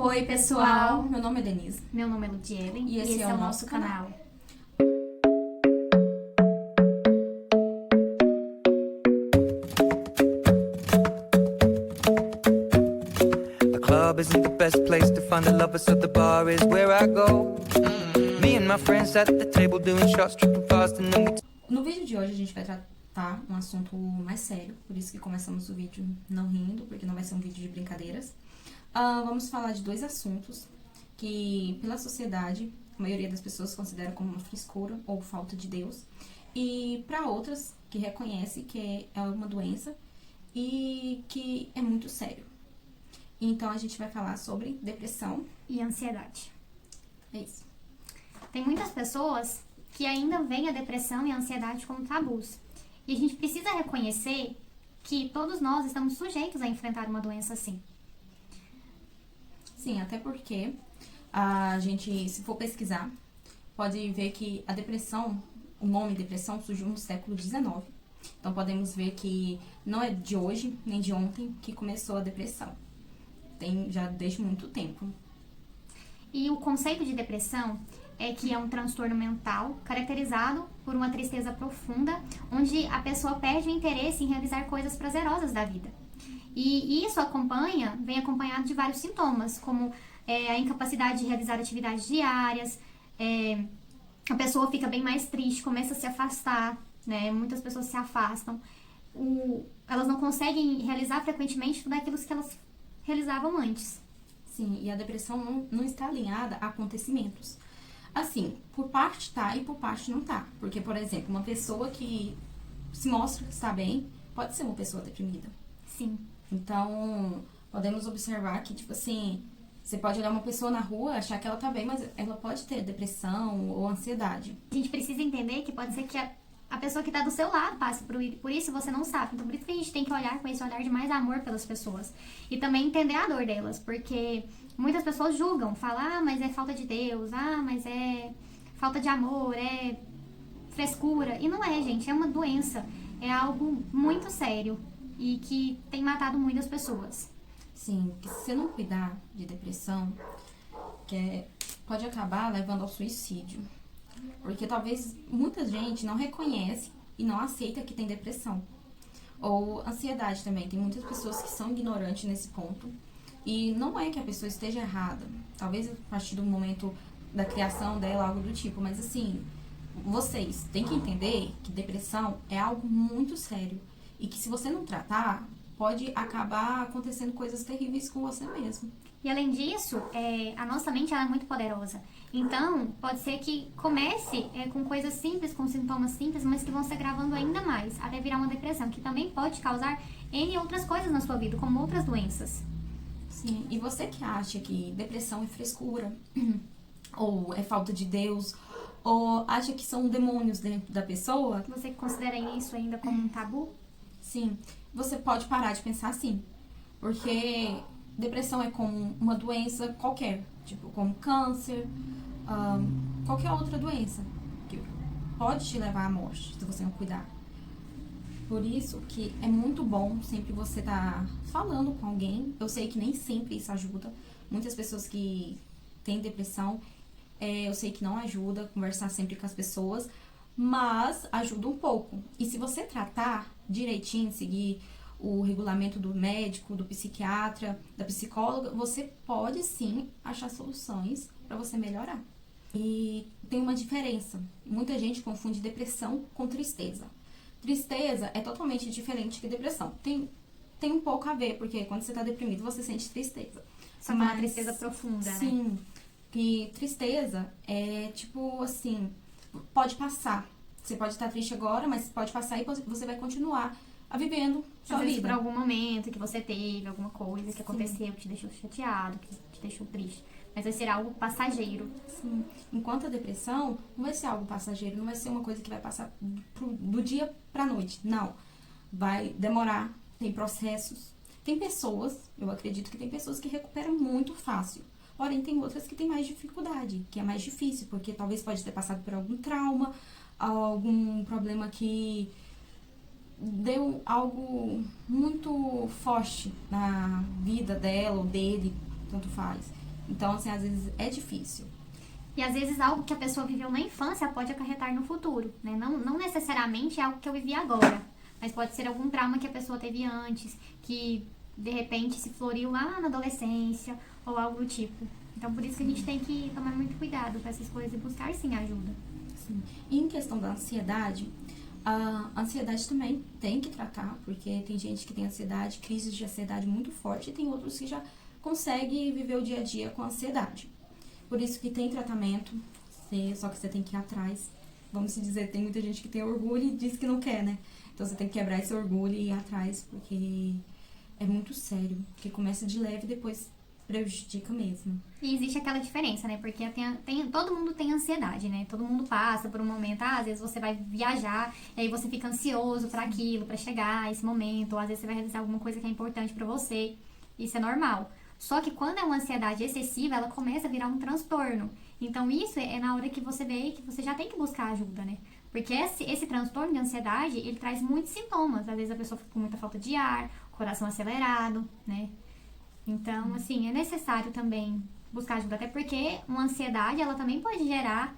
Oi, pessoal! Meu nome é Denise. Meu nome é Ludielen E esse é o nosso canal. The club isn't the best place to find a lover, so the bar is where I go. Me and my friends at the table doing shots, tripping fast and then we No vídeo de hoje a gente vai tratar um assunto mais sério, por isso que começamos o vídeo não rindo, porque não vai ser um vídeo de brincadeiras. Vamos falar de dois assuntos que, pela sociedade, a maioria das pessoas considera como uma frescura ou falta de Deus, e para outras que reconhece que é uma doença e que é muito sério. Então a gente vai falar sobre depressão e ansiedade. É isso. Tem muitas pessoas que ainda veem a depressão e a ansiedade como tabus. E a gente precisa reconhecer que todos nós estamos sujeitos a enfrentar uma doença assim. Sim, até porque a gente, se for pesquisar, pode ver que a depressão, o nome depressão surgiu no século XIX. Então podemos ver que não é de hoje nem de ontem que começou a depressão. Tem já desde muito tempo. E o conceito de depressão é que é um transtorno mental caracterizado por uma tristeza profunda, onde a pessoa perde o interesse em realizar coisas prazerosas da vida. E isso vem acompanhado de vários sintomas, como a incapacidade de realizar atividades diárias, a pessoa fica bem mais triste, começa a se afastar, né? Muitas pessoas se afastam, elas não conseguem realizar frequentemente tudo aquilo que elas realizavam antes. Sim, e a depressão não está alinhada a acontecimentos. Assim, por parte tá e por parte não tá. Porque, por exemplo, uma pessoa que se mostra que está bem, pode ser uma pessoa deprimida. Sim. Então, podemos observar que, tipo assim, você pode olhar uma pessoa na rua, achar que ela tá bem, mas ela pode ter depressão ou ansiedade. A gente precisa entender que pode ser que a pessoa que tá do seu lado passe por isso e você não sabe. Então, por isso que a gente tem que olhar com esse olhar de mais amor pelas pessoas. E também entender a dor delas, porque muitas pessoas julgam, falam, mas é falta de Deus, mas é falta de amor, é frescura. E não é, gente, é uma doença, é algo muito sério e que tem matado muitas pessoas. Sim, que se você não cuidar de depressão, pode acabar levando ao suicídio. Porque talvez muita gente não reconhece e não aceita que tem depressão. Ou ansiedade também. Tem muitas pessoas que são ignorantes nesse ponto. E não é que a pessoa esteja errada. Talvez a partir do momento da criação dela, algo do tipo. Mas assim, vocês têm que entender que depressão é algo muito sério. E que se você não tratar, pode acabar acontecendo coisas terríveis com você mesmo. E além disso, a nossa mente ela é muito poderosa. Então, pode ser que comece com coisas simples, com sintomas simples, mas que vão se agravando ainda mais, até virar uma depressão, que também pode causar N outras coisas na sua vida, como outras doenças. Sim, e você que acha que depressão é frescura, ou é falta de Deus, ou acha que são demônios dentro da pessoa... Você considera isso ainda como um tabu? Sim, você pode parar de pensar assim, porque depressão é como uma doença qualquer, tipo como câncer, qualquer outra doença, que pode te levar à morte se você não cuidar. Por isso que é muito bom sempre você estar falando com alguém. Eu sei que nem sempre isso ajuda. Muitas pessoas que têm depressão, eu sei que não ajuda conversar sempre com as pessoas, mas ajuda um pouco. E se você tratar direitinho, seguir o regulamento do médico, do psiquiatra, da psicóloga, você pode sim achar soluções para você melhorar. E tem uma diferença. Muita gente confunde depressão com tristeza. Tristeza é totalmente diferente que depressão. Tem um pouco a ver, porque quando você está deprimido, você sente tristeza. Só que é uma tristeza profunda, né? Sim, que tristeza é tipo assim, pode passar. Você pode estar triste agora, mas pode passar e você vai continuar vivendo sua Às vezes vida. por algum momento que você teve, alguma coisa que Sim. aconteceu, que te deixou chateado, que te deixou triste. Mas vai ser algo passageiro. Sim. Enquanto a depressão não vai ser algo passageiro, não vai ser uma coisa que vai passar do dia pra noite. Não. Vai demorar, tem processos. Tem pessoas, eu acredito que tem pessoas que recuperam muito fácil. Porém, tem outras que têm mais dificuldade, que é mais difícil, porque talvez pode ter passado por algum trauma, algum problema que deu algo muito forte na vida dela ou dele, tanto faz. Então, assim, às vezes é difícil. E às vezes algo que a pessoa viveu na infância pode acarretar no futuro, né? Não necessariamente é algo que eu vivi agora, mas pode ser algum trauma que a pessoa teve antes, que de repente se floriu lá na adolescência ou algo do tipo. Então por isso que a gente tem que tomar muito cuidado com essas coisas e buscar sim ajuda. Sim. E em questão da ansiedade, a ansiedade também tem que tratar, porque tem gente que tem ansiedade, crises de ansiedade muito forte, e tem outros que já conseguem viver o dia a dia com ansiedade. Por isso que tem tratamento, só que você tem que ir atrás. Vamos se dizer, tem muita gente que tem orgulho e diz que não quer, né? Então você tem que quebrar esse orgulho e ir atrás, porque é muito sério. Porque começa de leve e depois prejudica mesmo. E existe aquela diferença, né? Porque todo mundo tem ansiedade, né? Todo mundo passa por um momento, às vezes você vai viajar, e aí você fica ansioso para aquilo, para chegar a esse momento, ou às vezes você vai realizar alguma coisa que é importante para você. Isso é normal. Só que quando é uma ansiedade excessiva, ela começa a virar um transtorno. Então isso é na hora que você vê que você já tem que buscar ajuda, né? Porque esse transtorno de ansiedade, ele traz muitos sintomas. Às vezes a pessoa fica com muita falta de ar, coração acelerado, né? Então, assim, é necessário também buscar ajuda. Até porque uma ansiedade, ela também pode gerar,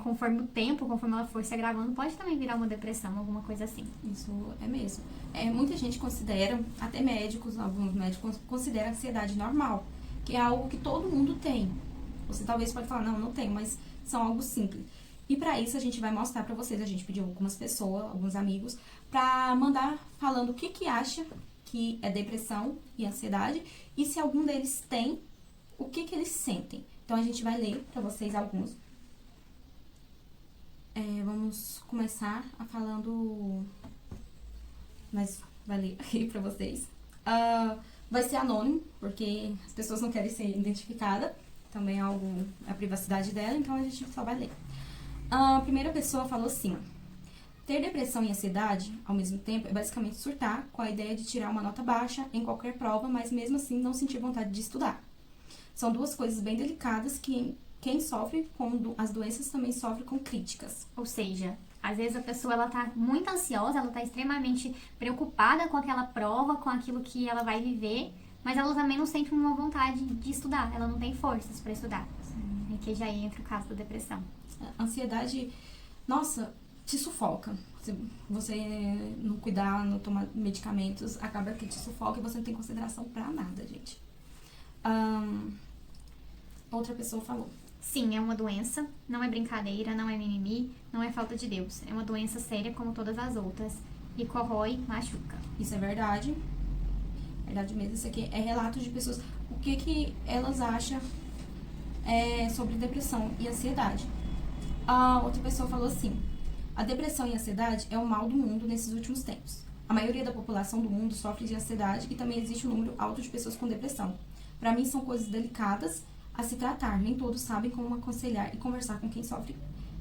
conforme o tempo, conforme ela for se agravando, pode também virar uma depressão, alguma coisa assim. Isso é mesmo. Muita gente considera, até médicos, alguns médicos consideram a ansiedade normal, que é algo que todo mundo tem. Você talvez pode falar, não tenho, mas são algo simples. E para isso a gente vai mostrar para vocês, a gente pediu algumas pessoas, alguns amigos, para mandar falando o que acha que é depressão e ansiedade, e se algum deles tem, o que eles sentem. Então a gente vai ler para vocês alguns. Vamos começar falando, mas vai ler aqui para vocês. Vai ser anônimo, porque as pessoas não querem ser identificadas, também é algo, a privacidade dela, então a gente só vai ler. A primeira pessoa falou assim: ter depressão e ansiedade ao mesmo tempo é basicamente surtar com a ideia de tirar uma nota baixa em qualquer prova, mas mesmo assim não sentir vontade de estudar. São duas coisas bem delicadas que quem sofre com as doenças também sofre com críticas. Ou seja, às vezes a pessoa ela tá muito ansiosa, ela tá extremamente preocupada com aquela prova, com aquilo que ela vai viver, mas ela também não sente uma vontade de estudar, ela não tem forças para estudar. É que já entra o caso da depressão. A ansiedade, nossa, te sufoca. Se você não cuidar, não tomar medicamentos, acaba que te sufoca e você não tem consideração pra nada, gente. Outra pessoa falou: sim, é uma doença, não é brincadeira, não é mimimi, não é falta de Deus. É uma doença séria como todas as outras e corrói, machuca. Isso é verdade. Verdade mesmo. Isso aqui é relato de pessoas. O que elas acham sobre depressão e ansiedade. A outra pessoa falou assim: a depressão e a ansiedade é o mal do mundo nesses últimos tempos. A maioria da população do mundo sofre de ansiedade e também existe um número alto de pessoas com depressão. Para mim, são coisas delicadas a se tratar. Nem todos sabem como aconselhar e conversar com quem sofre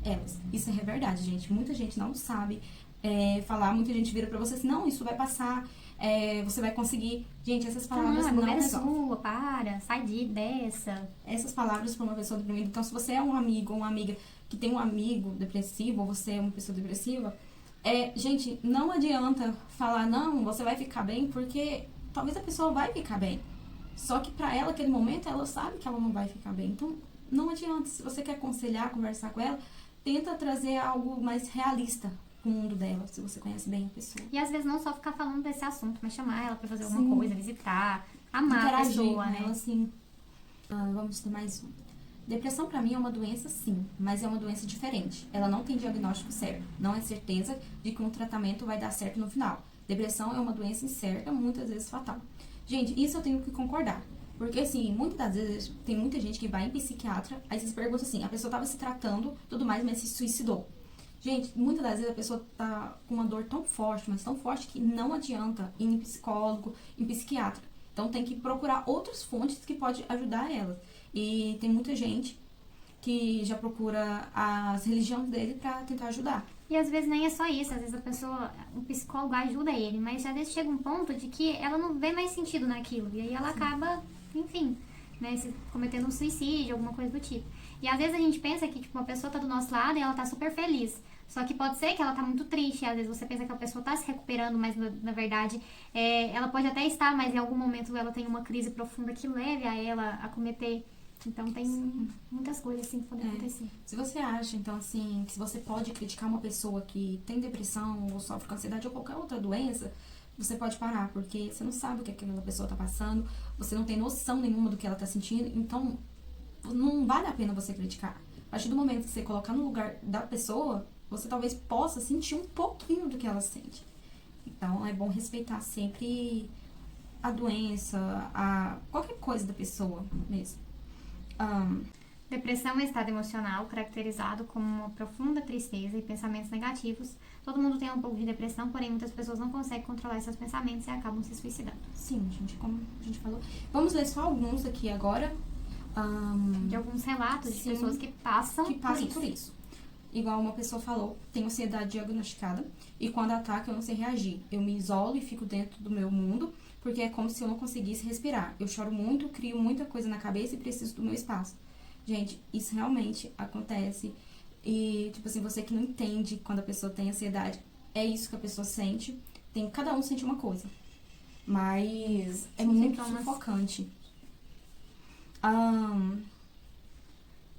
elas. Isso é verdade, gente. Muita gente não sabe falar. Muita gente vira pra você assim: não, isso vai passar, você vai conseguir. Gente, essas palavras não é são. sua, para, sai dessa. Essas palavras para uma pessoa deprimida. Então, se você é um amigo ou uma amiga que tem um amigo depressivo, ou você é uma pessoa depressiva, gente, não adianta falar, não, você vai ficar bem, porque talvez a pessoa vai ficar bem. Só que pra ela, aquele momento, ela sabe que ela não vai ficar bem. Então, não adianta. Se você quer aconselhar, conversar com ela, tenta trazer algo mais realista pro mundo dela, se você conhece bem a pessoa. E às vezes não só ficar falando desse assunto, mas chamar ela pra fazer alguma coisa, visitar, amar a Interagir pessoa, com né? ela, assim. Vamos ter mais um. Depressão pra mim é uma doença, sim, mas é uma doença diferente. Ela não tem diagnóstico certo. Não é certeza de que um tratamento vai dar certo no final. Depressão é uma doença incerta, muitas vezes fatal. Gente, isso eu tenho que concordar. Porque, assim, muitas das vezes tem muita gente que vai em psiquiatra, aí vocês perguntam assim: a pessoa estava se tratando, tudo mais, mas se suicidou. Gente, muitas das vezes a pessoa tá com uma dor tão forte, mas tão forte, que não adianta ir em psicólogo, em psiquiatra. Então tem que procurar outras fontes que podem ajudar ela. E tem muita gente que já procura as religiões dele pra tentar ajudar. E às vezes nem é só isso, às vezes o psicólogo ajuda ele, mas às vezes chega um ponto de que ela não vê mais sentido naquilo, e aí ela acaba, enfim, né, cometendo um suicídio, alguma coisa do tipo. E às vezes a gente pensa que, tipo, uma pessoa tá do nosso lado e ela tá super feliz, só que pode ser que ela tá muito triste, às vezes você pensa que a pessoa tá se recuperando, mas na verdade ela pode até estar, mas em algum momento ela tem uma crise profunda que leve a ela a cometer Então tem muitas coisas assim que podem acontecer. Se você acha, então, assim, que você pode criticar uma pessoa que tem depressão ou sofre com ansiedade ou qualquer outra doença, você pode parar, porque você não sabe o que aquela pessoa tá passando, você não tem noção nenhuma do que ela tá sentindo, então não vale a pena você criticar. A partir do momento que você colocar no lugar da pessoa, você talvez possa sentir um pouquinho do que ela sente. Então, é bom respeitar sempre a doença, qualquer coisa da pessoa mesmo. Depressão é um estado emocional caracterizado como uma profunda tristeza e pensamentos negativos. Todo mundo tem um pouco de depressão, porém muitas pessoas não conseguem controlar seus pensamentos e acabam se suicidando. Sim, gente, como a gente falou. Vamos ler só alguns aqui agora. De alguns relatos de pessoas que passam por isso. Igual uma pessoa falou, tenho ansiedade diagnosticada e quando ataca eu não sei reagir. Eu me isolo e fico dentro do meu mundo, porque é como se eu não conseguisse respirar. Eu choro muito, crio muita coisa na cabeça e preciso do meu espaço. Gente, isso realmente acontece. E, tipo assim, você que não entende quando a pessoa tem ansiedade, é isso que a pessoa sente. Cada um sente uma coisa. Mas é muito sufocante.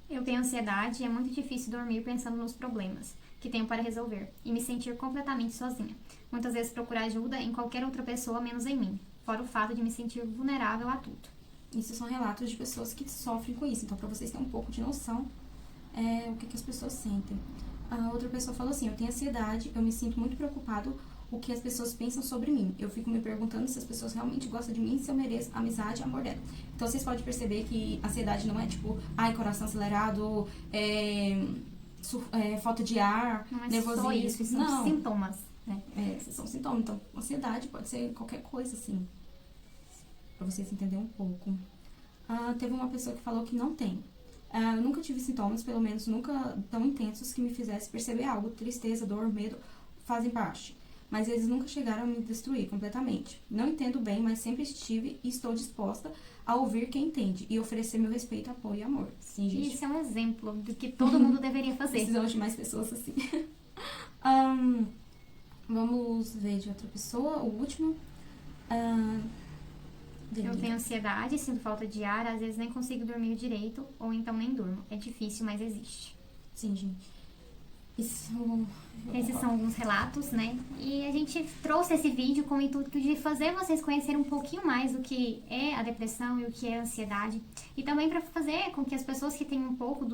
Eu tenho ansiedade e é muito difícil dormir pensando nos problemas que tenho para resolver e me sentir completamente sozinha. Muitas vezes procuro ajuda em qualquer outra pessoa menos em mim, fora o fato de me sentir vulnerável a tudo. Isso são relatos de pessoas que sofrem com isso. Então, para vocês terem um pouco de noção, o que as pessoas sentem. A outra pessoa falou assim, eu tenho ansiedade, eu me sinto muito preocupado o que as pessoas pensam sobre mim. Eu fico me perguntando se as pessoas realmente gostam de mim, se eu mereço amizade e amor dela. Então, vocês podem perceber que a ansiedade não é tipo, coração acelerado, falta de ar, nervosismo. Só isso, são sintomas, né? São sintomas. Então, ansiedade pode ser qualquer coisa, assim. Pra vocês entenderem um pouco. Teve uma pessoa que falou que não tem. Eu nunca tive sintomas, pelo menos nunca tão intensos que me fizesse perceber algo. Tristeza, dor, medo fazem parte. Mas eles nunca chegaram a me destruir completamente. Não entendo bem, mas sempre estive e estou disposta a ouvir quem entende e oferecer meu respeito, apoio e amor. Sim, gente. Isso é um exemplo do que todo mundo deveria fazer. Precisamos de mais pessoas assim. Vamos ver de outra pessoa, o último. Eu tenho ansiedade, sinto falta de ar, às vezes nem consigo dormir direito, ou então nem durmo. É difícil, mas existe. Sim, gente. Esses são alguns relatos, né? E a gente trouxe esse vídeo com o intuito de fazer vocês conhecerem um pouquinho mais do que é a depressão e o que é a ansiedade. E também para fazer com que as pessoas que têm um pouco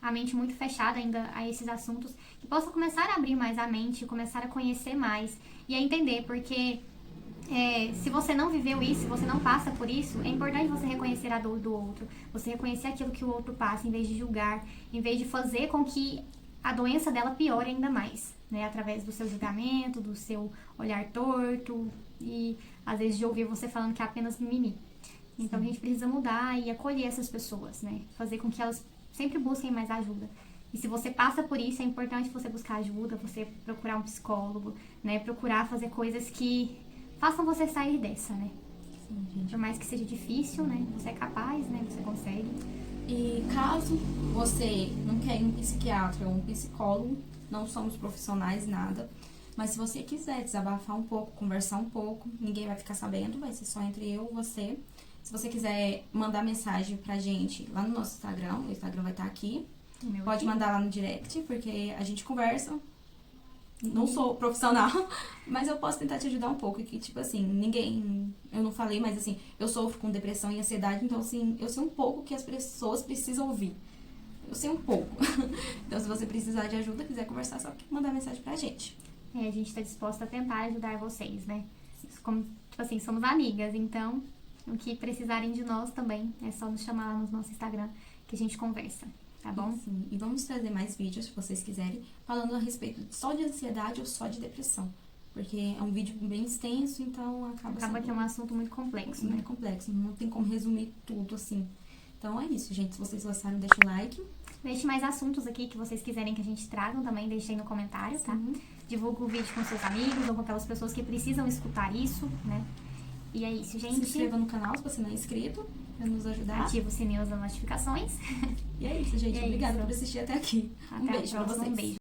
a mente muito fechada ainda a esses assuntos, que possam começar a abrir mais a mente, começar a conhecer mais e a entender, porque se você não viveu isso, se você não passa por isso, é importante você reconhecer a dor do outro, você reconhecer aquilo que o outro passa, em vez de julgar, em vez de fazer com que a doença dela piore ainda mais, né? Através do seu julgamento, do seu olhar torto e às vezes de ouvir você falando que é apenas mimimi. Então a gente precisa mudar e acolher essas pessoas, né? Fazer com que elas sempre busquem mais ajuda. E se você passa por isso, é importante você buscar ajuda, você procurar um psicólogo, né? Procurar fazer coisas que façam você sair dessa, né? Sim, gente. Por mais que seja difícil, né? Você é capaz, né? Você consegue. E caso você não quer um psiquiatra ou um psicólogo, não somos profissionais, nada. Mas se você quiser desabafar um pouco, conversar um pouco, ninguém vai ficar sabendo, vai ser só entre eu e você. Se você quiser mandar mensagem pra gente lá no nosso Instagram, o Instagram vai estar aqui. Pode mandar lá no direct, porque a gente conversa. Não sou profissional, mas eu posso tentar te ajudar um pouco. Que, tipo assim, eu não falei, mas assim, eu sofro com depressão e ansiedade, então assim, eu sei um pouco que as pessoas precisam ouvir. Eu sei um pouco. Então, se você precisar de ajuda, quiser conversar, só mandar mensagem pra gente. A gente tá disposta a tentar ajudar vocês, né? Como, tipo assim, somos amigas, então, o que precisarem de nós também, é só nos chamar lá no nosso Instagram, que a gente conversa. Tá bom? Sim, e vamos trazer mais vídeos, se vocês quiserem, falando a respeito só de ansiedade ou só de depressão. Porque é um vídeo bem extenso, então acaba que é um assunto muito complexo, muito complexo, não tem como resumir tudo assim. Então é isso, gente. Se vocês gostaram, deixa o like. Deixe mais assuntos aqui que vocês quiserem que a gente traga também, deixe aí no comentário, tá? Divulga o vídeo com seus amigos ou com aquelas pessoas que precisam escutar isso, né? E é isso, gente. Se inscreva no canal se você não é inscrito, pra nos ajudar. Ativa o sininho das notificações. E é isso, gente. Obrigada por assistir até aqui. Até Um beijo pra vocês. Um beijo.